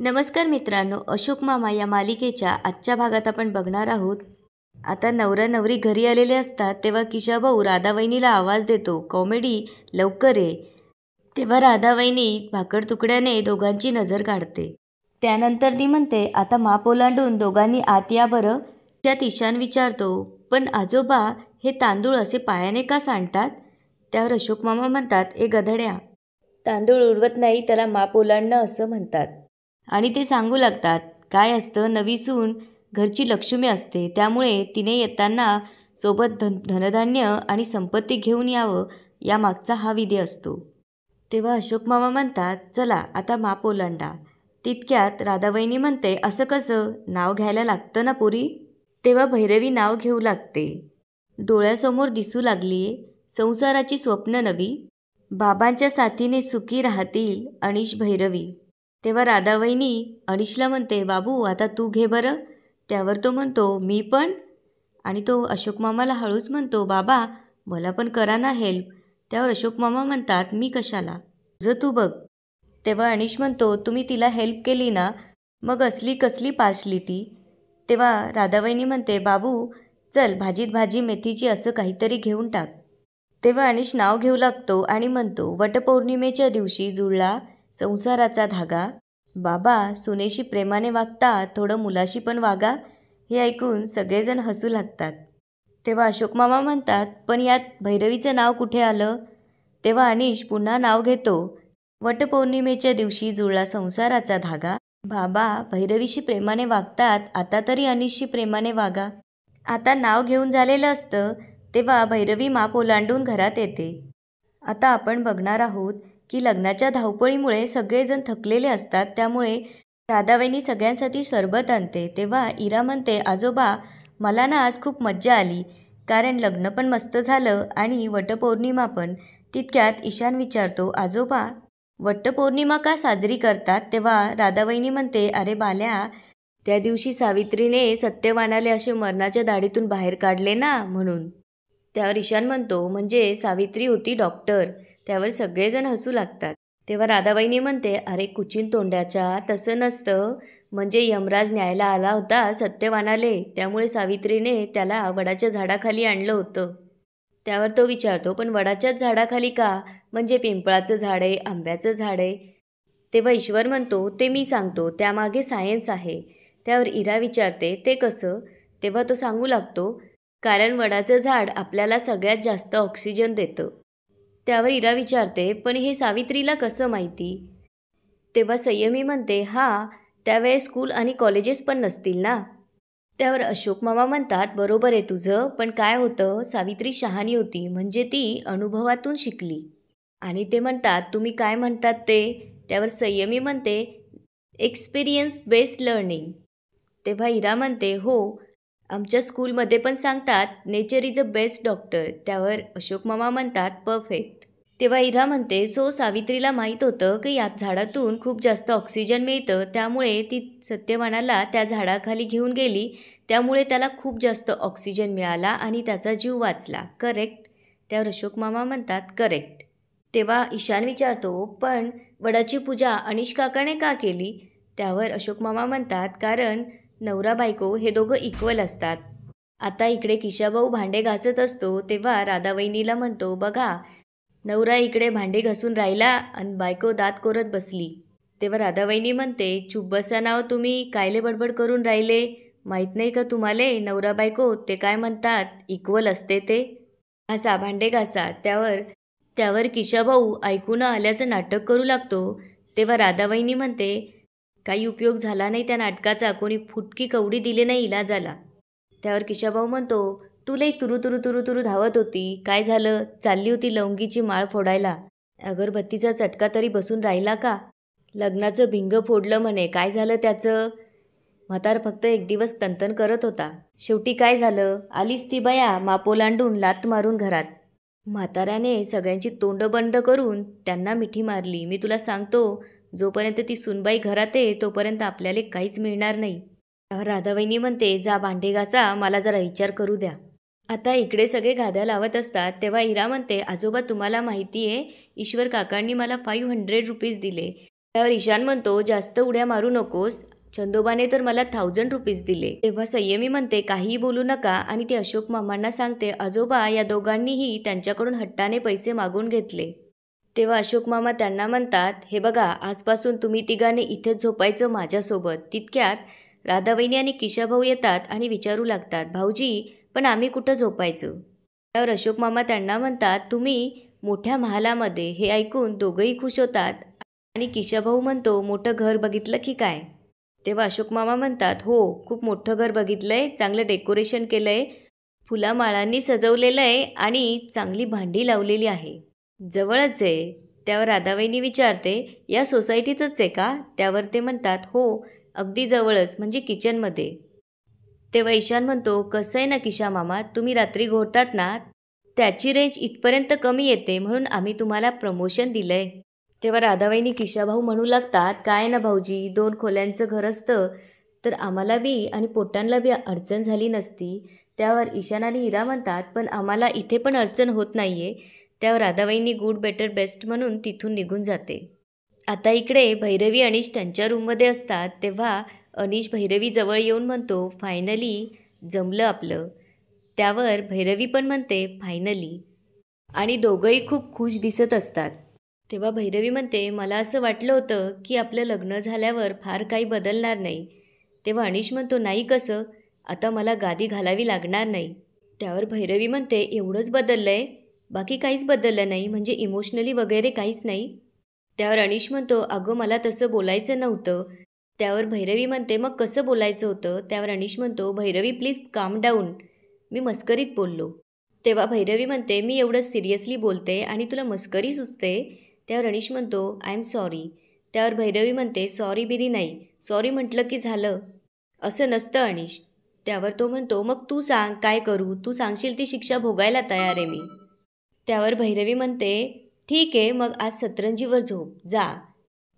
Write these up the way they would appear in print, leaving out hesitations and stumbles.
नमस्कार मित्रांनो, अशोक मामा या मालिकेच्या आजच्या भागात आपण बघणार आहोत. आता नवरा नवरी घरी आलेले असतात तेव्हा किशाभाऊ राधावहिनीला आवाज देतो, कॉमेडी लवकर ये. तेव्हा राधावहिनी भाकड तुकड्याने दोघांची नजर काढते. त्यानंतर ती म्हणते, आता माप ओलांडून दोघांनी आत या बरं. त्यात ईशान विचारतो, पण आजोबा हे तांदूळ असे पायाने का सांडतात? त्यावर अशोक मामा म्हणतात, ए गधड्या, तांदूळ उडवत नाही त्याला माप ओलांडणं असं म्हणतात. आणि ते सांगू लागतात, काय असतं, नवी सून घरची लक्ष्मी असते, त्यामुळे तिने येताना सोबत धनधान्य आणि संपत्ती घेऊन यावं, यामागचा हा विधी असतो. तेव्हा अशोक मामा म्हणतात, चला आता माप ओलांडा. तितक्यात राधावहिनी म्हणते, असं कसं, नाव घ्यायला लागतं ना पुरी. तेव्हा भैरवी नाव घेऊ लागते. डोळ्यासमोर दिसू लागली संसाराची स्वप्न नवी, बाबांच्या साथीने सुखी राहतील अनिश भैरवी. तेव्हा राधावहिनी अनिशला म्हणते, बाबू आता तू घे बरं. त्यावर तो म्हणतो, मी पण. आणि तो अशोक मामाला हळूच म्हणतो, बाबा मला पण करा ना हेल्प. त्यावर अशोक मामा म्हणतात, मी कशाला, तुझं तू बघ. तेव्हा अनिश म्हणतो, तुम्ही तिला हेल्प केली ना, मग असली कसली पार्शलिटी. तेव्हा राधावहिनी म्हणते, बाबू चल भाजीत भाजी मेथीची असं काहीतरी घेऊन टाक. तेव्हा अनिश नाव घेऊ लागतो आणि म्हणतो, वटपौर्णिमेच्या दिवशी जुळला संसाराचा धागा, बाबा सुनेशी प्रेमाने वागता, थोडं मुलाशी पण वागा. हे ऐकून सगळेजण हसू लागतात. तेव्हा अशोक मामा म्हणतात, पण यात भैरवीचं नाव कुठे आलं? तेव्हा अनिश पुन्हा नाव घेतो, वटपौर्णिमेच्या दिवशी जुळला संसाराचा धागा, बाबा भैरवीशी प्रेमाने वागतात, आता तरी अनिशशी प्रेमाने वागा. आता नाव घेऊन झालेलं असतं तेव्हा भैरवी माप ओलांडून घरात येते. आता आपण बघणार आहोत की लग्नाच्या धावपळीमुळे सगळेजण थकलेले असतात, त्यामुळे राधावहिनी सगळ्यांसाठी सरबत आणते. तेव्हा इरा म्हणते, आजोबा मला ना आज खूप मज्जा आली, कारण लग्न पण मस्त झालं आणि वटपौर्णिमा पण. तितक्यात ईशान विचारतो, आजोबा वटपौर्णिमा का साजरी करतात? तेव्हा राधावहिनी म्हणते, अरे बाल्या, त्या दिवशी सावित्रीने सत्यवानाले असे मरणाच्या दाढीतून बाहेर काढले ना, म्हणून. त्यावर ईशान म्हणतो, म्हणजे सावित्री होती डॉक्टर. त्यावर सगळेजण हसू लागतात. तेव्हा राधावहिनी म्हणते, अरे कुचिन तोंड्याच्या, तसं नसतं, म्हणजे यमराज न्यायला आला होता सत्यवानाले, त्यामुळे सावित्रीने त्याला वडाच्या झाडाखाली आणलं होतं. त्यावर तो विचारतो, पण वडाच्याच झाडाखाली का, म्हणजे पिंपळाचं झाड आहे, आंब्याचं झाड आहे. तेव्हा ईश्वर म्हणतो, ते मी सांगतो, त्यामागे सायन्स आहे. त्यावर इरा विचारते, ते कसं? तेव्हा तो सांगू लागतो, कारण वडाचं झाड आपल्याला सगळ्यात जास्त ऑक्सिजन देतं. त्यावर इरा विचारते, पण हे सावित्रीला कसं माहिती? तेव्हा संयमी म्हणते, हां, त्यावेळेस स्कूल आणि कॉलेजेस पण नसतील ना. त्यावर अशोक मामा म्हणतात, बरोबर आहे तुझं, पण काय होतं, सावित्री शहाणी होती, म्हणजे ती अनुभवातून शिकली. आणि ते म्हणतात, तुम्ही काय म्हणतात ते? त्यावर संयमी म्हणते, एक्सपिरियन्स बेस्ड लर्निंग. तेव्हा इरा म्हणते, हो, आमच्या स्कूलमध्ये पण सांगतात, nature is a best doctor. त्यावर अशोक मामा म्हणतात, परफेक्ट. तेव्हा इरा म्हणते, सो सावित्रीला माहीत होतं की यात झाडातून खूप जास्त ऑक्सिजन मिळतं, त्यामुळे ती सत्यवानाला त्या झाडाखाली घेऊन गेली, त्यामुळे त्याला खूप जास्त ऑक्सिजन मिळाला आणि त्याचा जीव वाचला, करेक्ट? त्यावर अशोक मामा म्हणतात, करेक्ट. तेव्हा ईशान विचारतो, पण वडाची पूजा अनिश काकाने का केली? त्यावर अशोक मामा म्हणतात, कारण नवरा बायको हे दोघं इक्वल असतात. आता इकडे किशाभाऊ भांडे घासत असतो तेव्हा राधावहिनीला म्हणतो, बघा, नवरा इकडे भांडे घासून राहिला आणि बायको दात कोरत बसली. तेव्हा राधावहिनी म्हणते, चुप बसा नाव तुम्ही, कायले बडबड करून राहिले, माहीत नाही का तुम्हाले, नवरा बायको ते काय म्हणतात, इक्वल असते ते. घासा भांडे घासा. त्यावर किशाभाऊ ऐकू न आल्याचं नाटक करू लागतो. तेव्हा राधावहिनी म्हणते, काही उपयोग झाला नाही त्या नाटकाचा, कोणी फुटकी कवडी दिली नाही इलाजाला. त्यावर किशाभाऊ म्हणतो, तू लई तुरु तुरु तुरु तुरु धावत होती, काय झालं, चालली होती लवंगीची माळ फोडायला, अगरबत्तीचा चटका तरी बसून राहिला का? लग्नाचं भिंग फोडलं म्हणे, काय झालं त्याचं? म्हातार फक्त एक दिवस तनतन करत होता, शेवटी काय झालं, आलीच ती बया माप ओलांडून लात मारून घरात. म्हाताऱ्याने सगळ्यांची तोंड बंद करून त्यांना मिठी मारली. मी तुला सांगतो, जोपर्यंत ती सुनबाई घरात आहे तोपर्यंत आपल्याला काहीच मिळणार नाही. राधावहिनी म्हणते, जा भांडे घासा, मला जरा विचार करू द्या. आता इकडे सगळे गाद्या लावत असतात तेव्हा इरा म्हणते, आजोबा तुम्हाला माहिती आहे, ईश्वर काकांनी मला ₹500 दिले, त्यावर ईशान म्हणतो, जास्त उड्या मारू नकोस, चंदोबाने तर मला 1000 रुपीज दिले. तेव्हा संयमी म्हणते, काहीही बोलू नका आणि ती अशोक मामांना सांगते, आजोबा या दोघांनीही त्यांच्याकडून हट्टाने पैसे मागून घेतले. तेव्हा अशोक मामा त्यांना म्हणतात, हे बघा, आजपासून तुम्ही तिघांनी इथेच झोपायचं माझ्यासोबत. तितक्यात राधावहिनी आणि किशाभाऊ येतात आणि विचारू लागतात, भाऊजी पण आम्ही कुठं झोपायचं? त्यावर अशोक मामा त्यांना म्हणतात, तुम्ही मोठ्या महालामध्ये. हे ऐकून दोघंही खुश होतात आणि किशाभाऊ म्हणतो, मोठं घर बघितलं की काय? तेव्हा अशोक मामा म्हणतात, हो, खूप मोठं घर बघितलंय, चांगलं डेकोरेशन केलंय, फुलामाळांनी सजवलेलं आहे आणि चांगली भांडी लावलेली आहे. जवळच आहे. त्यावर राधावहिनी विचारते, या सोसायटीतच आहे का? त्यावर ते म्हणतात, हो, अगदी जवळच, म्हणजे किचनमध्ये. तेव्हा ईशान म्हणतो, कसं आहे ना किशा मामा, तुम्ही रात्री घोरतात ना, त्याची रेंज इथपर्यंत कमी येते म्हणून आम्ही तुम्हाला प्रमोशन दिलंय. तेव्हा राधावहिनी किशाभाऊ म्हणू लागतात, काय ना भाऊजी, 2 खोल्यांचं घर असतं तर आम्हाला बी आणि पोटांना बी अडचण झाली नसती. त्यावर ईशान आणि इरा म्हणतात, पण आम्हाला इथे पण अडचण होत नाहीये. त्यावर राधावहिनी गुड बेटर बेस्ट म्हणून तिथून निघून जाते. आता इकडे भैरवी अनिश त्यांच्या रूममध्ये असतात. तेव्हा अनिश भैरवी जवळ येऊन म्हणतो, फायनली जमलं आपलं. त्यावर भैरवी पण म्हणते, फायनली. आणि दोघंही खूप खुश दिसत असतात. तेव्हा भैरवी म्हणते, मला असं वाटलं होतं की आपलं लग्न झाल्यावर फार काही बदलणार नाही. तेव्हा अनिश म्हणतो, नाही कसं, आता मला गादी घालावी लागणार नाही. त्यावर भैरवी म्हणते, एवढंच बदललं आहे, बाकी काहीच बदललं नाही, म्हणजे इमोशनली वगैरे काहीच नाही. त्यावर अनिश म्हणतो, अगं मला तसं बोलायचं नव्हतं. त्यावर भैरवी म्हणते, मग कसं बोलायचं होतं? त्यावर अनिश म्हणतो, भैरवी प्लीज काम डाऊन, मी मस्करीत बोललो. तेव्हा भैरवी म्हणते, मी एवढं सिरियसली बोलते आणि तुला मस्करी सुचते? त्यावर अनिश म्हणतो, आय एम सॉरी. त्यावर भैरवी म्हणते, सॉरी बिरी नाही, सॉरी म्हटलं की झालं, असं नसतं अनिश. त्यावर तो म्हणतो, मग तू सांग काय करू, तू सांगशील ती शिक्षा भोगायला तयार आहे मी. त्यावर भैरवी म्हणते, ठीक आहे, मग आज सतरंजीवर झोप जा.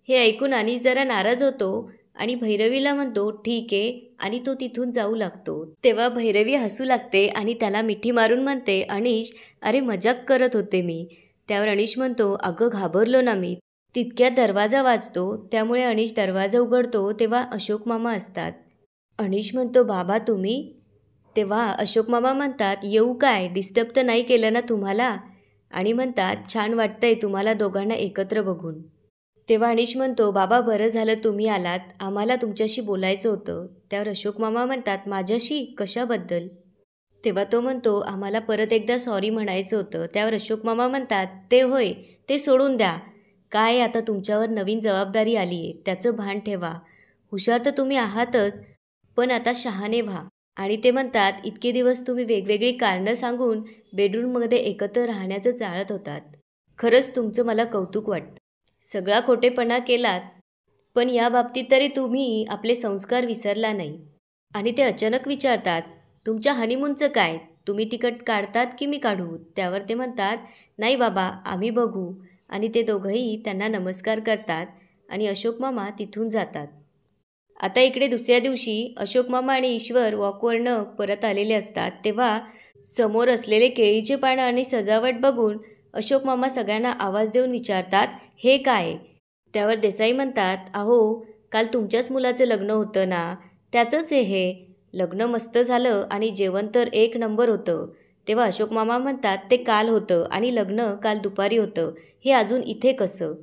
हे ऐकून अनिश जरा नाराज होतो आणि भैरवीला म्हणतो, ठीक आहे, आणि तो तिथून जाऊ लागतो. तेव्हा भैरवी हसू लागते आणि त्याला मिठी मारून म्हणते, अनिश, अरे मजाक करत होते मी. त्यावर अनिश म्हणतो, अगं घाबरलो ना मी. तितक्यात दरवाजा वाजतो. त्यामुळे अनिश दरवाजा उघडतो. तेव्हा अशोक मामा असतात. अनिश म्हणतो, बाबा तुम्ही? तेव्हा अशोक मामा म्हणतात, येऊ काय, डिस्टर्ब तर नाही केलं ना तुम्हाला? आणि म्हणतात, छान वाटतंय तुम्हाला दोघांना एकत्र बघून. तेव्हा अनिश म्हणतो, बाबा बरं झालं तुम्ही आलात, आम्हाला तुमच्याशी बोलायचं होतं. त्यावर अशोक मामा म्हणतात, माझ्याशी कशाबद्दल? तेव्हा तो म्हणतो, आम्हाला परत एकदा सॉरी म्हणायचं होतं. त्यावर अशोक मामा म्हणतात, ते होय, ते सोडून द्या. काय आता तुमच्यावर नवीन जबाबदारी आली आहे, त्याचं भान ठेवा. हुशार तर तुम्ही आहातच, पण आता शहाणे व्हा. आणि ते म्हणतात, इतके दिवस तुम्ही वेगवेगळी कारणं सांगून बेडरूममध्ये एकत्र राहण्याचं टाळत होतात. खरंच तुमचं मला कौतुक वाटतं. सगळा खोटेपणा केलात, पण या बाबतीत तरी तुम्ही आपले संस्कार विसरला नाही. आणि ते अचानक विचारतात, तुमच्या हनीमूनचं काय, तुम्ही तिकीट काढतात की मी काढू? त्यावर ते म्हणतात, नाही बाबा, आम्ही बघू. आणि ते दोघंही त्यांना नमस्कार करतात आणि अशोक मामा तिथून जातात. आता इकडे दुसऱ्या दिवशी अशोक मामा आणि ईश्वर वॉकवरनं परत आलेले असतात. तेव्हा समोर असलेले केळीचे पानं आणि सजावट बघून अशोक मामा सगळ्यांना आवाज देऊन विचारतात, हे काय? त्यावर देसाई म्हणतात, अहो, काल तुमच्याच मुलाचं लग्न होतं ना, त्याचंच आहे हे. लग्न मस्त झालं आणि जेवण तर 1 नंबर होतं. तेव्हा अशोक मामा म्हणतात, ते काल होतं आणि लग्न काल दुपारी होतं, हे अजून इथे कसं?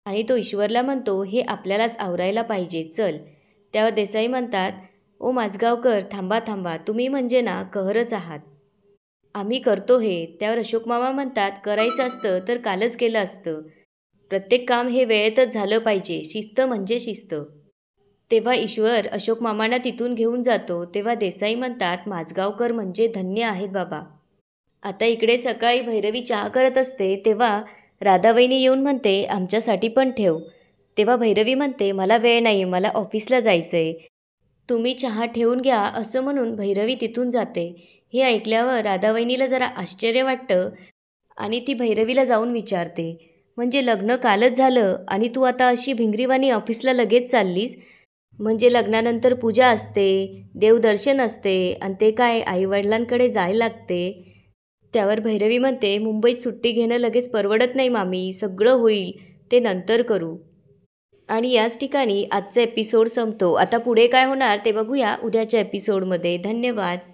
आणि तो ईश्वरला म्हणतो, हे आपल्यालाच आवरायला पाहिजे, चल. त्यावर देसाई म्हणतात, ओ माझगावकर, थांबा थांबा, तुम्ही म्हणजे ना कहरच आहात, आम्ही करतो हे. त्यावर अशोक मामा म्हणतात, करायचं असतं तर कालच केलं असतं. प्रत्येक काम हे वेळेतच झालं पाहिजे, शिस्त म्हणजे शिस्त. तेव्हा ईश्वर अशोक मामांना तिथून घेऊन जातो. तेव्हा देसाई म्हणतात, माझगावकर म्हणजे धन्य आहेत बाबा. आता इकडे सकाळी भैरवी चहा करत असते. तेव्हा राधावहिनी येऊन म्हणते, आमच्यासाठी पण ठेव. तेव्हा भैरवी म्हणते, मला वेळ नाही, मला ऑफिसला जायचं आहे, तुम्ही चहा ठेवून घ्या, असं म्हणून भैरवी तिथून जाते. हे ऐकल्यावर राधावहिनीला जरा आश्चर्य वाटतं आणि ती भैरवीला जाऊन विचारते, म्हणजे लग्न कालच झालं आणि तू आता अशी भिंगरीवाणी ऑफिसला लगेच चाललीस? म्हणजे लग्नानंतर पूजा असते, देवदर्शन असते आणि ते काय आईवडिलांकडे जायला लागते. त्यावर भैरवी म्हणते, मुंबईत सुट्टी घेणं लगेच परवडत नाही मामी, सगळं होईल ते नंतर करू. आणि याच ठिकाणी आजचा एपिसोड संपतो. आता पुढे काय होणार ते बघूया उद्याच्या एपिसोडमध्ये. धन्यवाद.